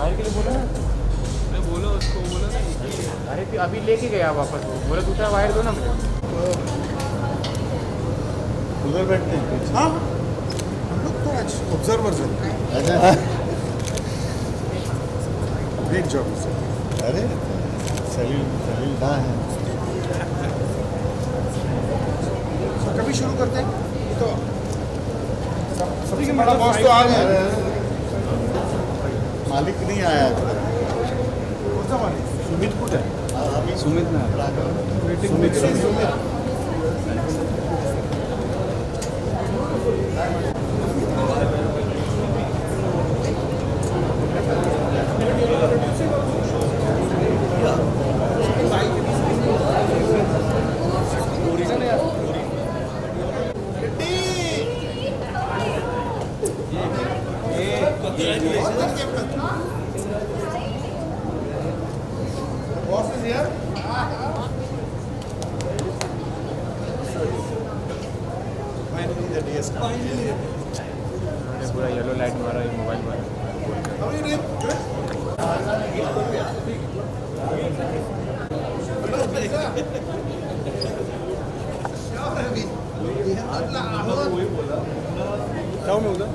Wire के लिए बोला ना। मैं बोला उसको, बोला ना एक ही है। अरे फिर अभी लेके गया वापस, वो बोला दूसरा वायर दो ना मुझे। उधर बैठते हैं पीछे। हाँ हम लोग तो आज ऑब्जर्वर्स हैं। अच्छा ग्रेट जॉब सर। अरे सलील सलील कहाँ है? कभी शुरू करते हैं तो सबसे बड़ा बॉस तो आ गया। मालिक नहीं आया था। कौन सा मालिक? सुमित कुछ है। अभी सुमित ना Sumit boss is here. Finally the day is मैंने पूरा येलो लाइट मारा ये मोबाइल वाला। How are you doing? क्या मैं उधर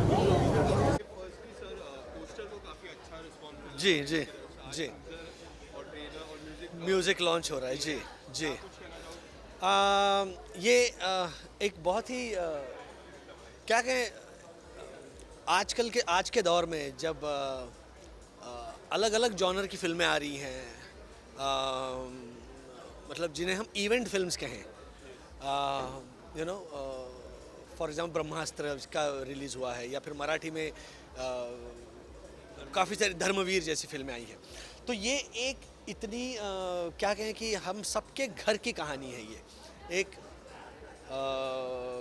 फर्स्टली सर पोस्टर को काफ़ी अच्छा रिस्पॉन्स जी जी जी और ट्रेलर और म्यूजिक म्यूज़िक लॉन्च हो रहा है जी जी। ये एक बहुत ही क्या कहें आज के दौर में जब अलग अलग जॉनर की फिल्में आ रही हैं, मतलब जिन्हें हम इवेंट फिल्म्स कहें, यू नो फॉर एग्जांपल ब्रह्मास्त्र का रिलीज़ हुआ है, या फिर मराठी में काफ़ी सारी धर्मवीर जैसी फिल्में आई हैं। तो ये एक इतनी क्या कहें कि हम सबके घर की कहानी है। ये एक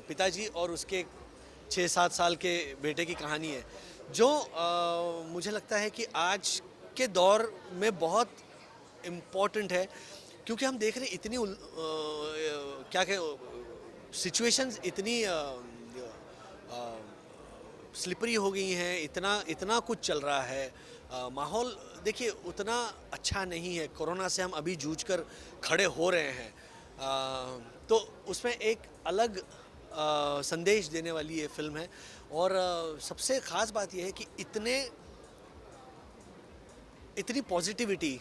पिताजी और उसके 6-7 साल के बेटे की कहानी है, जो मुझे लगता है कि आज के दौर में बहुत इम्पोर्टेंट है, क्योंकि हम देख रहे हैं इतनी क्या कहें सिचुएशंस इतनी स्लिपरी हो गई हैं, इतना कुछ चल रहा है। माहौल देखिए उतना अच्छा नहीं है। कोरोना से हम अभी जूझ कर खड़े हो रहे हैं। तो उसमें एक अलग संदेश देने वाली ये फिल्म है। और सबसे ख़ास बात यह है कि इतनी पॉजिटिविटी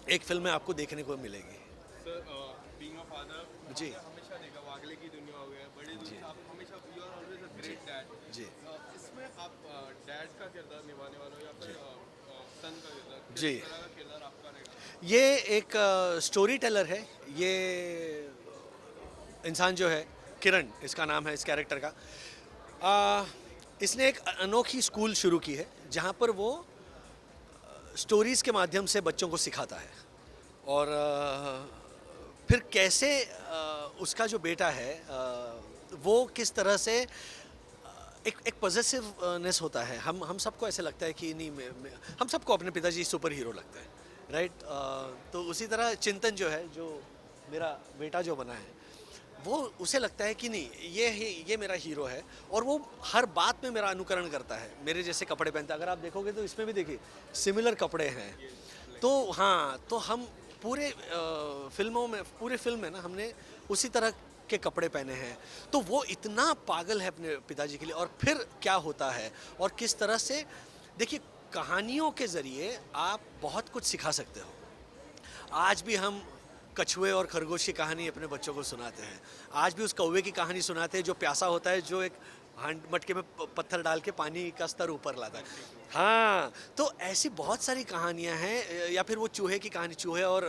एक फिल्म में आपको देखने को मिलेगी। सर बीइंग अ फादर जी हमेशा देखा वागले की दुनिया हो गया बड़े दुनिया, आप हमेशा you are always a great dad. जी इसमें आप डैड का किरदार निभाने वाले हो या फिर सन का किरदार, किस जी। तरह का किरदार आपका रहेगा? ये एक स्टोरी टेलर है। ये इंसान जो है, किरण इसका नाम है इस कैरेक्टर का। इसने एक अनोखी स्कूल शुरू की है, जहाँ पर वो स्टोरीज़ के माध्यम से बच्चों को सिखाता है। और फिर कैसे उसका जो बेटा है वो किस तरह से एक पॉजिटिवनेस होता है। हम सबको ऐसे लगता है कि नहीं हम सबको अपने पिताजी सुपर हीरो लगता है, राइट। तो उसी तरह चिंतन जो है, जो मेरा बेटा जो बना है, वो उसे लगता है कि नहीं ये मेरा हीरो है, और वो हर बात में मेरा अनुकरण करता है। मेरे जैसे कपड़े पहनता है, अगर आप देखोगे तो इसमें भी देखिए सिमिलर कपड़े हैं। तो हाँ, तो हम पूरे पूरे फिल्म में ना हमने उसी तरह के कपड़े पहने हैं। तो वो इतना पागल है अपने पिताजी के लिए। और फिर क्या होता है और किस तरह से, देखिए कहानियों के ज़रिए आप बहुत कुछ सिखा सकते हो। आज भी हम कछुए और खरगोश की कहानी अपने बच्चों को सुनाते हैं। आज भी उस कौवे की कहानी सुनाते हैं जो प्यासा होता है, जो एक मटके में पत्थर डाल के पानी का स्तर ऊपर लाता है। हाँ, तो ऐसी बहुत सारी कहानियाँ हैं। या फिर वो चूहे की कहानी, चूहे और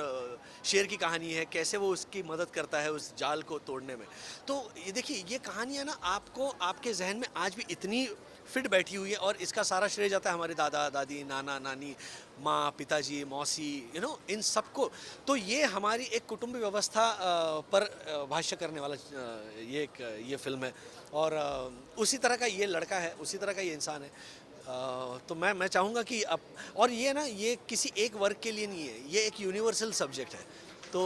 शेर की कहानी है, कैसे वो उसकी मदद करता है उस जाल को तोड़ने में। तो ये देखिए, ये कहानियाँ ना आपको आपके जहन में आज भी इतनी फिट बैठी हुई है। और इसका सारा श्रेय जाता है हमारे दादा दादी, नाना नानी, माँ, पिताजी, मौसी, इन सबको। तो ये हमारी एक कुटुंब व्यवस्था पर भाष्य करने वाला ये फिल्म है। और उसी तरह का ये लड़का है, उसी तरह का ये इंसान है। तो मैं चाहूँगा कि अब, और ये ना, ये किसी एक वर्ग के लिए नहीं है, ये एक यूनिवर्सल सब्जेक्ट है। तो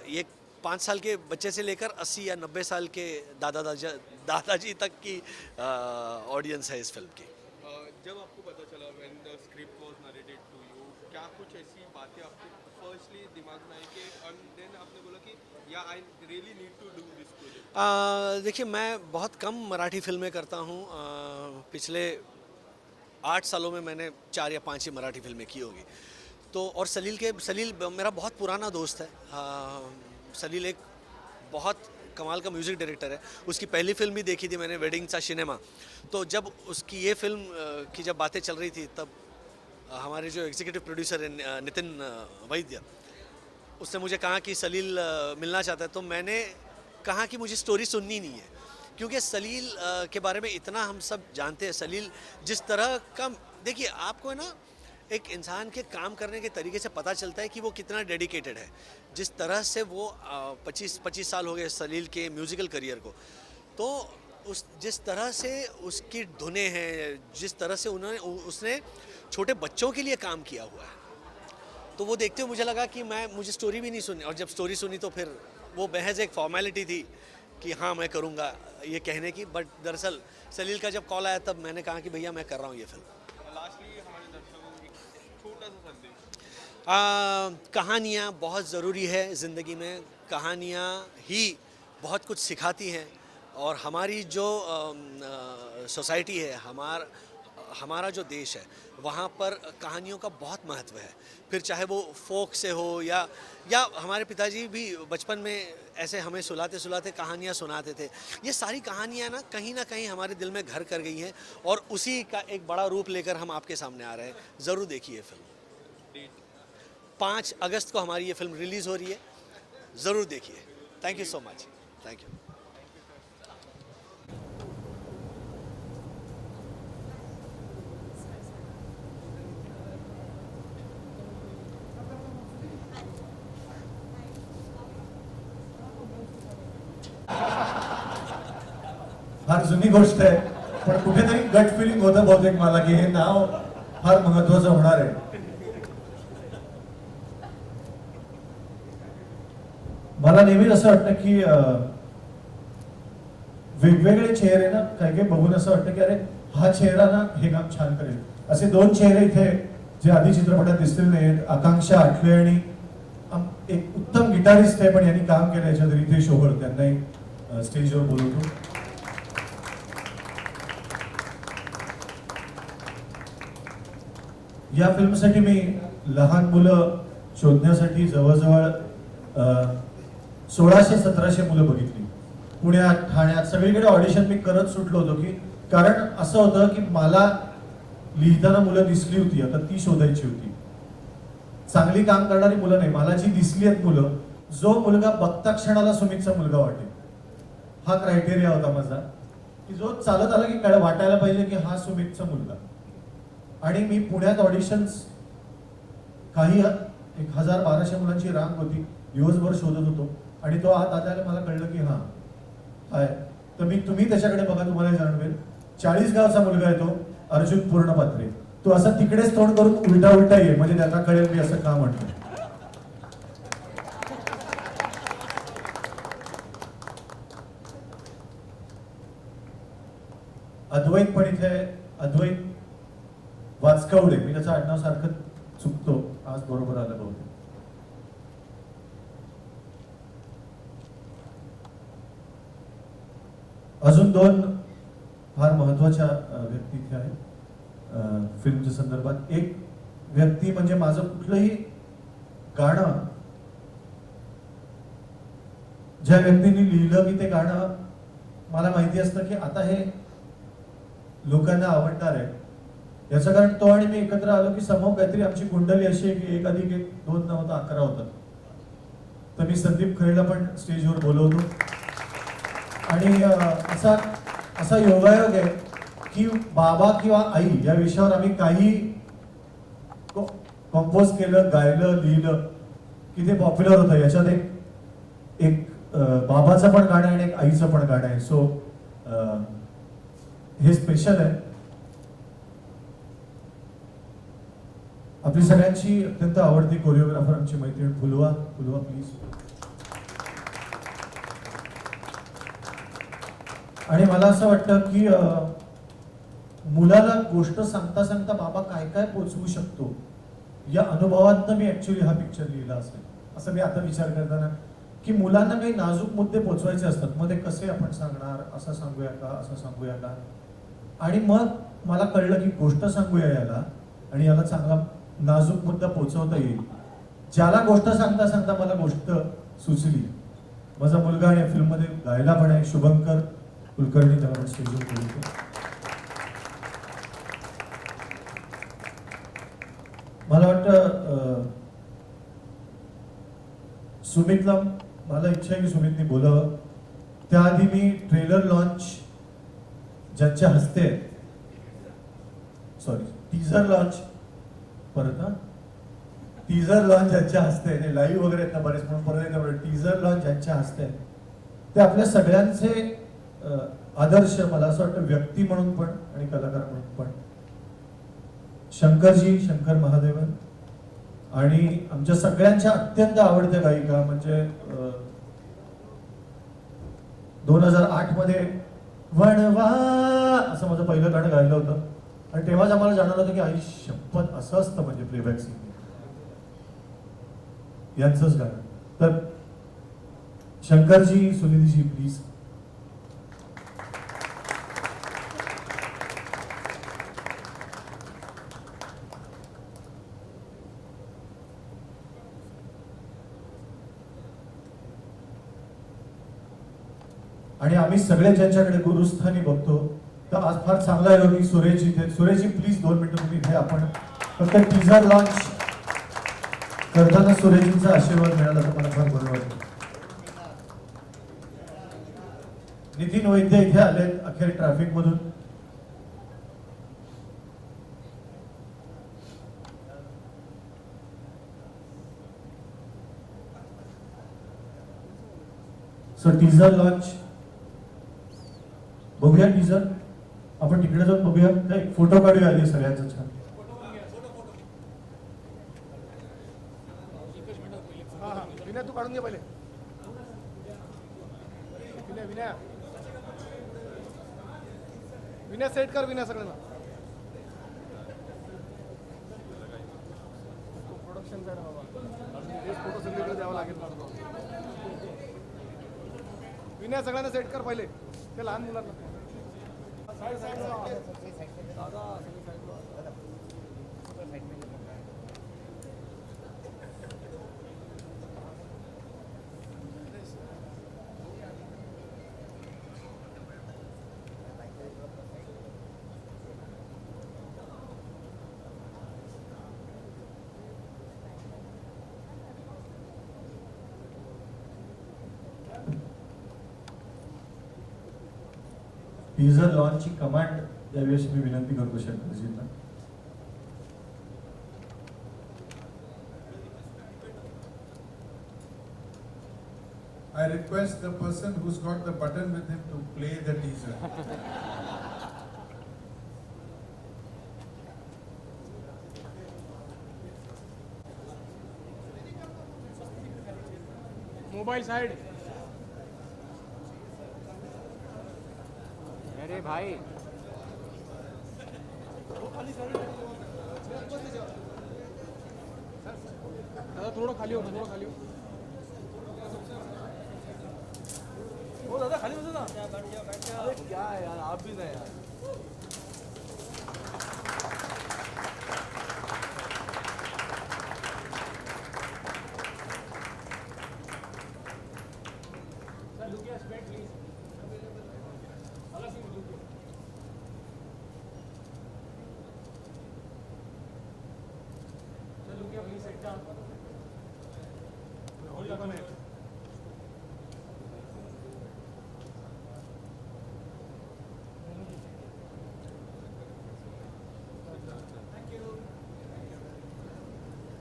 ये 5 साल के बच्चे से लेकर 80 या 90 साल के दादाजी तक की ऑडियंस है इस फिल्म की। जब आपको पता चला व्हेन द स्क्रिप्ट वाज नरेटेड टू यू कुछ ऐसी बातें आपके फर्स्टली दिमाग में आई कि एंड देन आपने बोला कि या I really need to do this project? देखिए, मैं बहुत कम मराठी फिल्में करता हूँ। पिछले 8 सालों में मैंने 4 या 5 ही मराठी फिल्में की होगी। तो और सलील मेरा बहुत पुराना दोस्त है। सलील एक बहुत कमाल का म्यूज़िक डायरेक्टर है। उसकी पहली फिल्म भी देखी थी मैंने, वेडिंग सा सिनेमा। तो जब उसकी ये फिल्म की जब बातें चल रही थी, तब हमारे जो एग्जीक्यूटिव प्रोड्यूसर है नितिन वैद्य, उसने मुझे कहा कि सलील मिलना चाहता है। तो मैंने कहा कि मुझे स्टोरी सुननी नहीं है, क्योंकि सलील के बारे में इतना हम सब जानते हैं। सलील जिस तरह का, देखिए आपको है ना, एक इंसान के काम करने के तरीके से पता चलता है कि वो कितना डेडिकेटेड है। जिस तरह से वो 25 साल हो गए सलील के म्यूज़िकल करियर को, तो जिस तरह से उसकी धुनें हैं, जिस तरह से उसने छोटे बच्चों के लिए काम किया हुआ है, तो वो देखते हुए मुझे लगा कि मुझे स्टोरी भी नहीं सुनी। और जब स्टोरी सुनी तो फिर वो महज एक फॉर्मेलिटी थी कि हाँ मैं करूँगा ये कहने की। बट दरअसल सलील का जब कॉल आया, तब मैंने कहा कि भैया मैं कर रहा हूँ ये फिल्म। लास्टली हमारे दर्शकों को एक छोटा सा संदेश। कहानियाँ बहुत ज़रूरी है ज़िंदगी में। कहानियाँ ही बहुत कुछ सिखाती हैं। और हमारी जो सोसाइटी है, हमारा जो देश है, वहाँ पर कहानियों का बहुत महत्व है। फिर चाहे वो फोक से हो या हमारे पिताजी भी बचपन में ऐसे हमें सुलाते कहानियाँ सुनाते थे। ये सारी कहानियाँ ना कहीं हमारे दिल में घर कर गई हैं, और उसी का एक बड़ा रूप लेकर हम आपके सामने आ रहे हैं। ज़रूर देखिए फिल्म। 5 अगस्त को हमारी ये फिल्म रिलीज़ हो रही है, ज़रूर देखिए। Thank you so much. Thank you. फार जुनी गोष्ट आहे, पण कुठेतरी गट फिलिंग होतं बहुतेक मला की हे नाव फार महत्वाचं होणार आहे. मला नेहमीच असं वाटतं की वेगवेगळे चेहरे ना काही बघून असं वाटतं की अरे हा चेहरा ना हे काम छान करेल. असे 2 चेहरे इथे जे आधी चित्रपटात दिसलेले नाहीत, आकांक्षा आठले आणि एक उत्तम गिटारिस्ट आहे पण यांनी काम केलं याच्या तरी इथे शोभर, त्यांनाही स्टेजवर बोलवतो. या फिल्मसाठी मी लहान मुलं शोधण्यासाठी जवळजवळ 1600-1700 मुलं बघितली. पुण्यात, ठाण्यात सगळीकडे ऑडिशन मी करत सुटलो होतो की, कारण असं होतं की मला लिहिताना मुलं दिसली होती, आता ती शोधायची होती. चांगली काम करणारी मुलं नाही, मला जी दिसली आहेत मुलं, जो मुलगा बघता क्षणाला सुमितचा मुलगा वाटेल, हा क्रायटेरिया होता माझा. की जो चालत आला की वाटायला पाहिजे की हा सुमितचा मुलगा. आणि मी पुण्यात ऑडिशन्स काही 1000-1200 मुलांची रांग होती, दिवसभर शोधत होतो. आणि तो आत आल्याला मला कळलं की हा आहे. तर तुम्ही त्याच्याकडे बघा, तुम्हाला जाणवेल. 40 गावचा मुलगा आहे तो, अर्जुन पूर्णपात्रे. तो असा तिकडेच तोंड करून उलटा ये, म्हणजे त्याला कळेल मी असं का म्हणतो. अद्वैत पण इथे, अद्वैत वाचकवडे, मी त्याचं आडनाव सारखं चुकतो, आज बरोबर आलं बहुतेक. अजून 2 फार महत्वाच्या व्यक्ती इथे आहेत फिल्मच्या संदर्भात. एक व्यक्ती म्हणजे माझं कुठलंही गाणं ज्या व्यक्तीने लिहिलं की ते गाणं मला माहिती असतं की आता हे लोकांना आवडणार आहे. याचं कारण तो आणि मी एकत्र आलो की समोर काहीतरी आमची कुंडली अशी आहे की 1 अधिक 1 2 नव्हता 11 होतात. तर मी संदीप खरेला पण स्टेजवर बोलवतो. आणि असा योगायोग आहे की बाबा किंवा आई या विषयावर आम्ही काही कंपोज केलं, गायलं, लिहिलं की ते पॉप्युलर होतं. याच्यात एक बाबाचं पण गाणं आहे आणि एक आईचं पण गाणं आहे. सो हे स्पेशल आहे. आपली सगळ्यांची अत्यंत आवडती कोरिओग्राफर आमची मैत्रीण फुलवा प्लीज. आणि मला असं वाटतं की मुलाला गोष्ट सांगता सांगता बाबा काय काय पोचवू शकतो या अनुभवातनं मी ऍक्च्युली हा पिक्चर लिहिला असेल असं मी आता विचार करताना, की मुलांना काही नाजूक मुद्दे पोचवायचे असतात, मग ते कसे आपण सांगणार, असं सांगूया का, असं सांगूया का. आणि मग मला कळलं की गोष्ट सांगूया याला आणि याला चांगला नाजूक मुद्दा पोचवता येईल. ज्याला गोष्ट सांगता सांगता मला गोष्ट सुचली. माझा मुलगा या फिल्ममध्ये गायला पण आहे, शुभंकर कुलकर्णी, त्याला पण स्टेजवर बोलतो. मला वाटतं सुमितला, मला इच्छा आहे की सुमितने बोलावं. त्याआधी मी ट्रेलर लॉन्च ज्यांच्या हस्ते, सॉरी टीझर लॉन्च, परत हा टीझर लॉन्च ज्यांच्या हस्ते, ते लाईव्ह वगैरे आहेत ना बरेच म्हणून परत एकदा टीझर लॉन्च ज्यांच्या हस्ते आहे, ते आपल्या सगळ्यांचे आदर्श, मला असं वाटतं व्यक्ती म्हणून पण आणि कलाकार म्हणून पण, शंकरजी, शंकर महादेवन, आणि आमच्या सगळ्यांच्या अत्यंत आवडत्या गायिका म्हणजे 2008 मध्ये वणवा असं माझं पहिलं गाणं गायलं होतं. आणि तेव्हाच आम्हाला जाणवलं होतं की आई शपथ असं असतं म्हणजे प्लेबॅक सिंगिंग, यांचंच गाणं. तर शंकरजी, सुनिधीजी प्लीज. आणि आम्ही सगळे ज्यांच्याकडे गुरुस्थानी बघतो, तर आज फार चांगला आहे की सुरेशजी इथे. सुरेशजी प्लीज 2 मिनिटं तुम्ही इथे. आपण फक्त टीझर लॉन्च करताना सुरेशजींचा आशीर्वाद मिळाला तर मला फार बरं वाटतं. नितीन वैद्य इथे आले अखेर ट्रॅफिक मधून. सो टीझर लॉन्च बघूया. टीझर आपण तिकडे जाऊन बघूया, काय फोटो काढूया आधी सगळ्यांचा छान. विनय तू काढून घे पहिले. विनय विनय सेट कर. विनय सगळ्यांना प्रोडक्शन आहे बाबा, फोटो सगळीकडे द्यावं लागेल. विनय सगळ्यांना सेट कर पहिले, ते लहान मुलांना. टीझर लॉन्चची कमांड द्यावी अशी मी विनंती करतो शंकरजींना. I request the person who's got the button with him to play the teaser. Mobile side. अरे भाई दादा थोडं खाली हो, थोडं खाली हो. हो दादा खाली बसा ना. अरे क्या है यार, आप भी ना यार.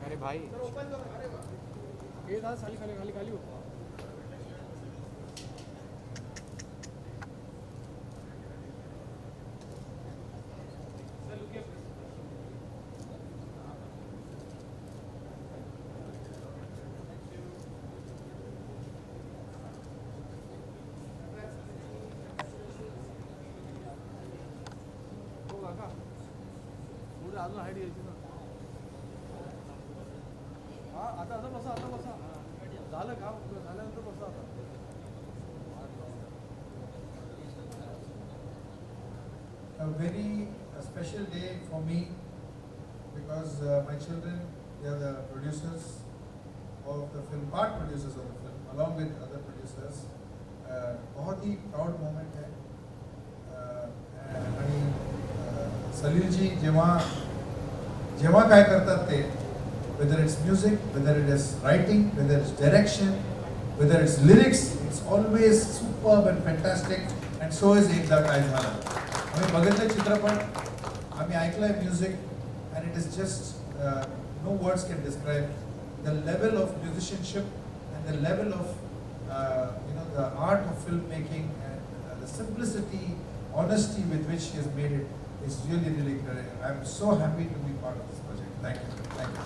अरे भाई हे दादा खाली खाली खाली खाली हो. हो काका पुढे अजून हाईट घ्यायची ना. आता आता बसा आता बसा झालं काम झाल्यानंतर बसा आता A very special day for me because my children, they are the producers of the film, part producers of the film, along with other producers. बहुत ही proud moment है. आणि सलीलजी जेव्हा काय करतात ते, whether it's music, whether it is writing, whether it's direction, whether it's lyrics, it's always superb and fantastic. And so is एकदा काय झालं. आम्ही बघितलं चित्रपट, आम्ही ऐकलंय music, and it is just no words can describe the level of musicianship and the level of the art of filmmaking and the simplicity, honesty with which he has made it is really, really great. I'm so happy to be part of this project. Thank you. Thank you.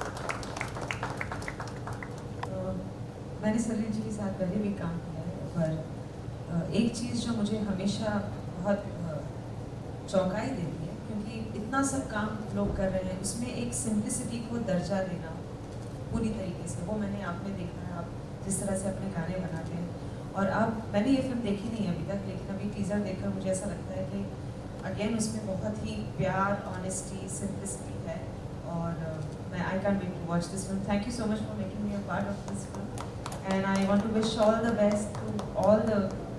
मैंने सलील जी के साथ पहले भी काम KIA है, पर एक चीज़ जो मुझे हमेशा बहुत चौंकाई देती है, क्योंकि इतना सब काम लोग कर रहे हैं, उसमें एक सिंप्लिसिटी को दर्जा देना पूरी तरीके से, वो मैंने आप में देखा है, आप जिस तरह से अपने गाने बनाते हैं। और आप, मैंने ये फिल्म देखी नहीं अभी तक, लेकिन अभी टीज़र देखकर मुझे ऐसा लगता है कि अगेन उसमें बहुत ही प्यार, ऑनेस्टी, सिंप्लिसिटी है। और मैं I can wait to watch this film. Thank you so much for making me a part of this film, and I want to wish all the best to all the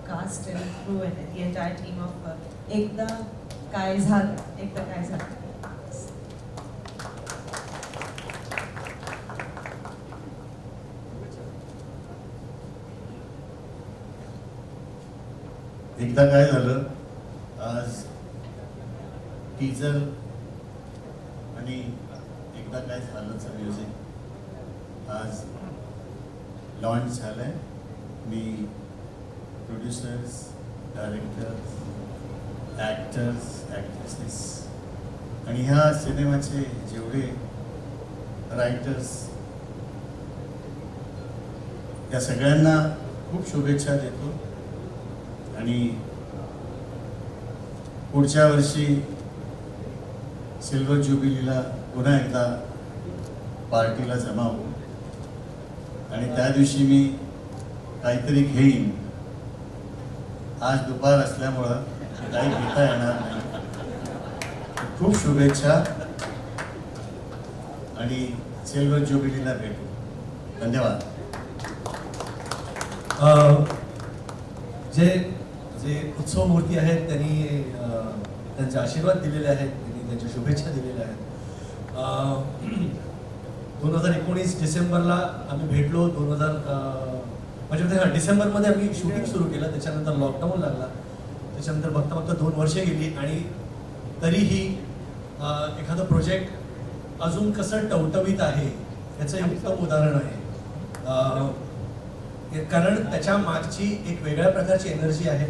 cast and crew and the entire team of Ekda Kaay Zala. एकदा काय झालं, आज teaser आणि एकदा काय झालंचं music आज launch झालंय. मी producers, directors, actors, actresses आणि ह्या सिनेमाचे जेवढे रायटर्स, या सगळ्यांना खूप शुभेच्छा देतो. आणि पुढच्या वर्षी सिल्वर ज्युबिलीला पुन्हा एकदा पार्टीला जमा होऊ आणि त्या दिवशी मी काहीतरी घेईन. आज दुपार असल्यामुळं काही घेता येणार नाही. खूप शुभेच्छा आणि सिल्वर ज्युबिलीला भेटू. धन्यवाद. जे उत्सव मूर्ती आहेत त्यांनी त्यांचे आशीर्वाद दिलेले आहेत, त्यांनी त्यांच्या शुभेच्छा दिलेल्या आहेत. 2019 डिसेंबरला आम्ही भेटलो. म्हणजे डिसेंबरमध्ये आम्ही शूटिंग सुरू केलं, त्याच्यानंतर लॉकडाऊन लागला, त्याच्यानंतर बघता बघता 2 वर्षे गेली आणि तरीही एखादं प्रोजेक्ट अजून कसं टवटवीत आहे याचं एक उत्तम उदाहरण आहे. कारण त्याच्या मागची एक वेगळ्या प्रकारची एनर्जी आहे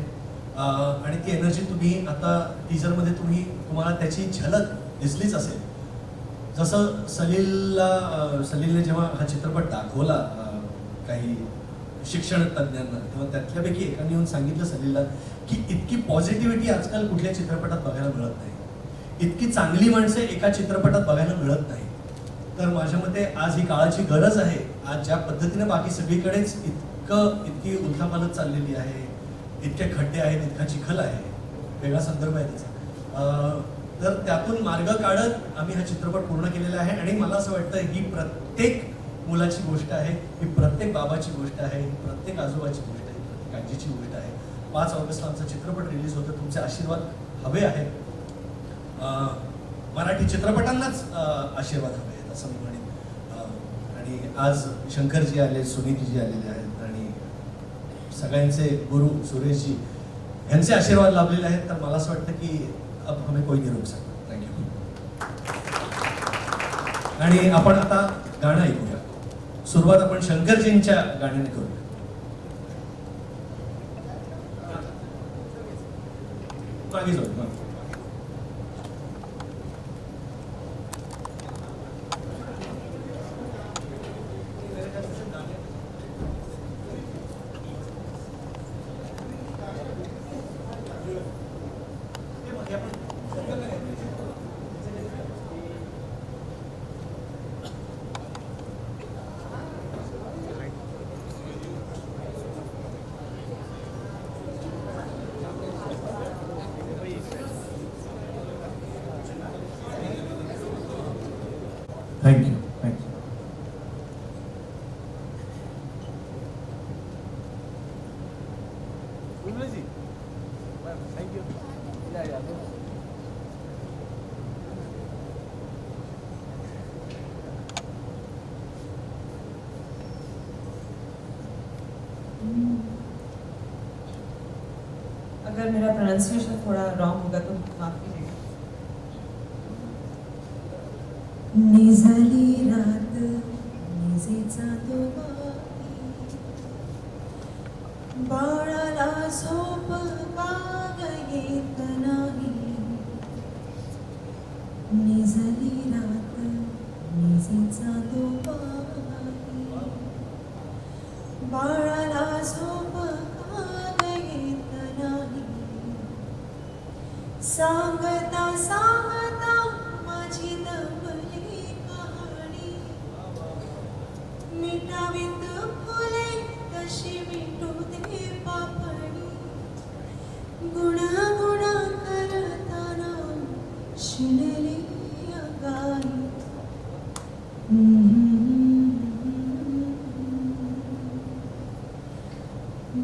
आणि ती एनर्जी तुम्ही आता टीजरमध्ये तुम्हाला त्याची झलक दिसलीच असेल. जसं सलीलने जेव्हा हा चित्रपट दाखवला काही शिक्षण तज्ज्ञांना, तेव्हा त्यातल्यापैकी एकाने येऊन सांगितलं सलीलला की इतकी पॉझिटिव्हिटी आजकाल कुठल्या चित्रपटात बघायला मिळत नाही, इतकी चांगली माणसे एका चित्रपटात बघायला मिळत नाही. तर माझ्या मते आज ही काळाची गरज आहे. आज ज्या पद्धतीने बाकी सगळीकडेच इतकी उलथापालथ चाललेली आहे, इतके खड्डे आहेत, इतका चिखल आहे, वेगळा संदर्भ आहे त्याचा, तर त्यातून मार्ग काढत आम्ही हा चित्रपट पूर्ण केलेला आहे. आणि मला असं वाटतं ही प्रत्येक मुलाची गोष्ट आहे, ही प्रत्येक बाबाची गोष्ट आहे, ही प्रत्येक आजोबाची गोष्ट आहे, प्रत्येक आजीची गोष्ट आहे. 5 ऑगस्टला आमचा चित्रपट रिलीज होतो. तुमचे आशीर्वाद हवे आहेत, मराठी चित्रपटांनाच आशीर्वाद हवे आहेत असं मी म्हणेन. आणि आज शंकरजी आले, सुनीतीजी आलेले आहेत आणि सगळ्यांचे गुरु सुरेशजी यांचे आशीर्वाद लाभलेले आहेत. तर मला असं वाटतं की अब हमें कोई नहीं रोक सकता. थँक्यू. आणि आपण आता गाणं ऐकूया. सुरुवात आपण शंकरजींच्या गाण्याने करूया. मागे जाऊ. अगर मेरा प्रोनाउंसिएशन थोड़ा रॉन्ग होगा तो माफ कीजिएगा. निझाली रात निजेचा दुबारी, बाळाला झोप काग येत नाही. निझाली रात निजेचा दुबारी, बाळाला झोप काग येत नाही. सांगता सांगता माझी दबली कहाणी, मिठावीत फुले कशी मिटू दे पापणी. गुणा करताना शिणली गाई.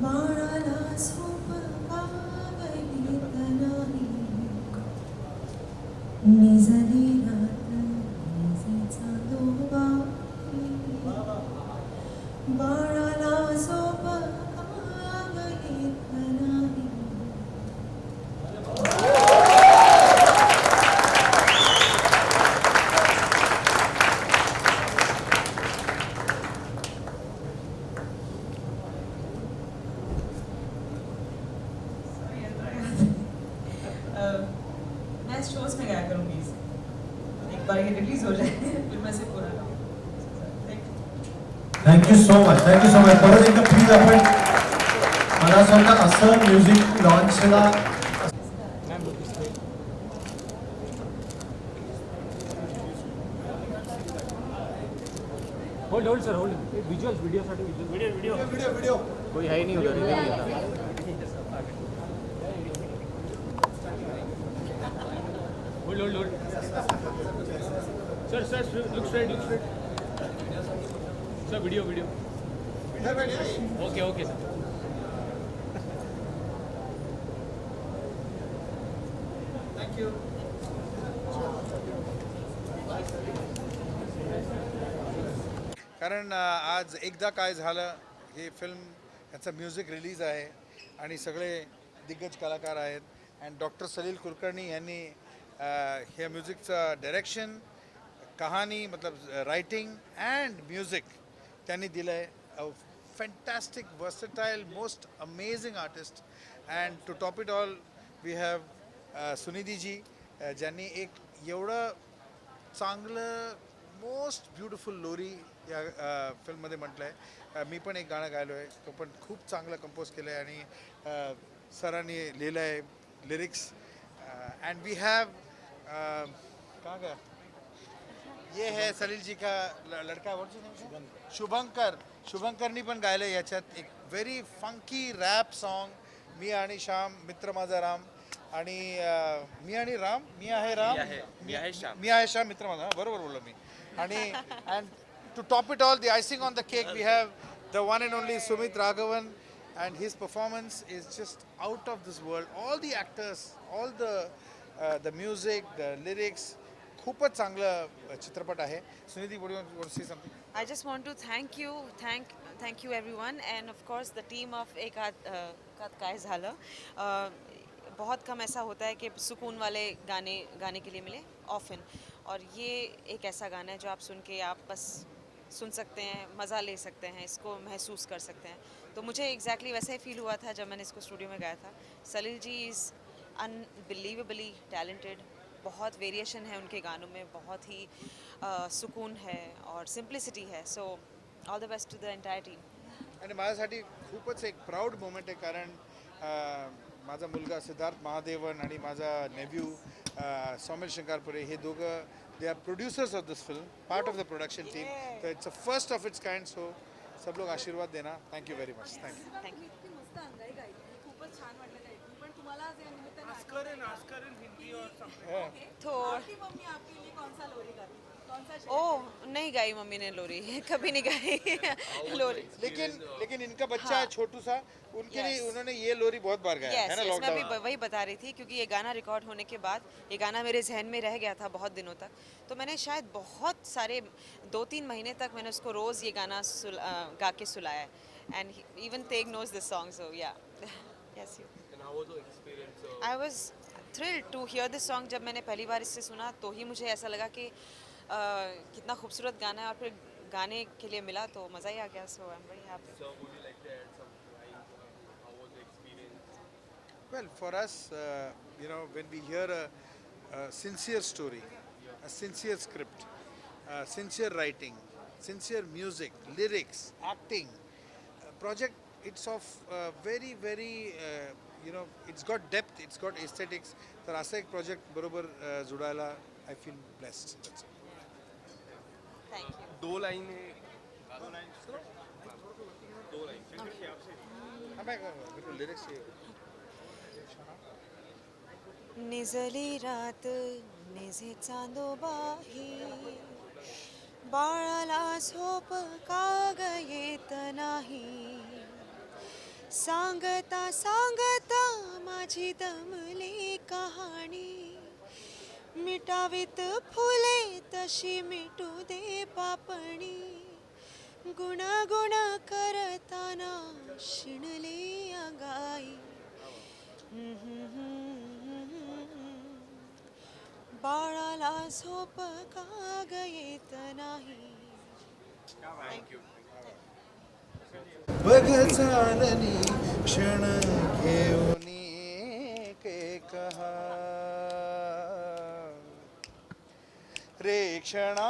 बाळाला झोप काग येत नाही. निझाली रात निजेचा दुबारी, बाळाला झोप काग येत नाही. मैं शोज में गाया करूँगी इसे. एक बार ये रिलीज हो जाए फिर मैं इसे पूरा थँक्यू सो मच. परत एकदा प्लीज आपण मला असं वाटतं असं म्युझिक लॉन्चला होल्ड सर होल्ड. विजुअल्स वीडियोसाठी वीडियो कोई है ही नहीं उधर. इधर ही था. Hold sir look straight sir. Video okay sir. कारण आज एकदा काय झालं हे फिल्म ह्याचं म्युझिक रिलीज आहे आणि सगळे दिग्गज कलाकार आहेत. अँड डॉक्टर सलील कुलकर्णी यांनी ह्या म्युझिकचं डायरेक्शन, कहाणी मतलब रायटिंग अँड म्युझिक त्यांनी दिलं आहे. A fantastic versatile most amazing artist. And to top it all we have Sunidhiji ज्यांनी एक एवढं चांगलं मोस्ट ब्युटिफुल लोरी या फिल्ममध्ये म्हटलं आहे. मी पण एक गाणं गायलो आहे, तो पण खूप चांगलं कंपोज केलं आहे आणि सरांनी लिहिलं आहे लिरिक्स. एंड वी हैव कहाँ गया ये है सलील जी का लड़का शुभंकरनी पण गायलं याच्यात एक व्हेरी फंकी रॅप सॉन्ग. मी आणि श्याम मित्र माझा राम आणि मी आहे श्याम मित्र माझा, बरोबर बोललो मी. आणि and to top it all the icing on the cake we have the one and only Sumeet Raghavan. And his performance is just out of this world. All the actors, all the music, the lyrics, खूपच चांगलं चित्रपट आहे. Sunidhi, would you want to say something? I just want to thank you everyone and of course the team of एक आध काय झालं. बहुत कम ऐसा होता है कि सुकून वाले गाने के लिए मिले ऑफन, और ये एक ऐसा गाना है जो आप सुन के आप बस सुन सकते हैं, मज़ा ले सकते हैं, इसको महसूस कर सकते हैं. तो मुझे एग्जैक्टली वैसा ही फील हुआ था जब मैंने इसको स्टूडियो में गाया था. सलील जी इज़ अनबिलीवेबली टैलेंटेड. बहुत वेरिएशन है उनके गानों में, बहुत ही सुकून है और सिंप्लिसिटी है. So all the best to the entire team. आणि माझ्यासाठी खूपच एक प्राऊड मोमेंट आहे, कारण माझा मुलगा सिद्धार्थ महादेवन आणि माझा नेव्ह्यू सौमिल शंकरपुरे हे दोघं they are producers of this film, part of the production team. तर it's a first of its kind. So सब लोग आशीर्वाद देना. Thank you very much. थँक्यू. मस्त अंगाई गाई, खूपच छान वाटलं गाई. पण तुम्हाला जे निमित्ताने मम्मी आपके लिए कौन सा लोरी गाती, कौन सा शेर? ओ नहीं गाई मम्मी ने लोरी, कभी नहीं गाई लोरी. लेकिन इनका बच्चा है छोटू सा, उनके लिए उन्होंने ये लोरी बहुत बार गाया है ना मैं लॉकडाउन. भी वही बता रही थी क्योंकि ये गाना रिकॉर्ड होने के बाद ये गाना मेरे जहन में रह गया था बहुत दिनों तक. तो मैंने शायद बहुत सारे 2-3 महीने तक मैंने उसको रोज़ ये गाना गा के सुलाया है. एंड इवन तेग knows this song. So yeah yes you how was the experience? I was thrilled to hear this song. जब मैंने पहली बार इससे सुना तो ही मुझे ऐसा लगा कि कितना खूबसूरत गाना है, और फिर गाने के लिए मिला तो मज़ा ही आ गया. So I am very happy. So would you like to add some lines? How was the experience? Well, for us, when we hear a sincere story, a sincere script, sincere writing, sincere music, lyrics, acting, project, it's of very, very, it's got depth, it's got aesthetics. तर असं एक project बरोबर जुडायला I feel blessed. That's it. Thank you. दो लाइनें lyrics निजली रात निजे चांदोबाही, बाळाला झोप का ग येत नाही. सांगता सांगता माझी दमली कहाणी, मिटावीत फुले तशी मिटू दे पापणी. गुणगुण करताना शिणले अंगाई, बाळाला झोप का ग येत नाही. थँक्यू. बघ चालनी क्षण घेऊन कहा रे क्षणा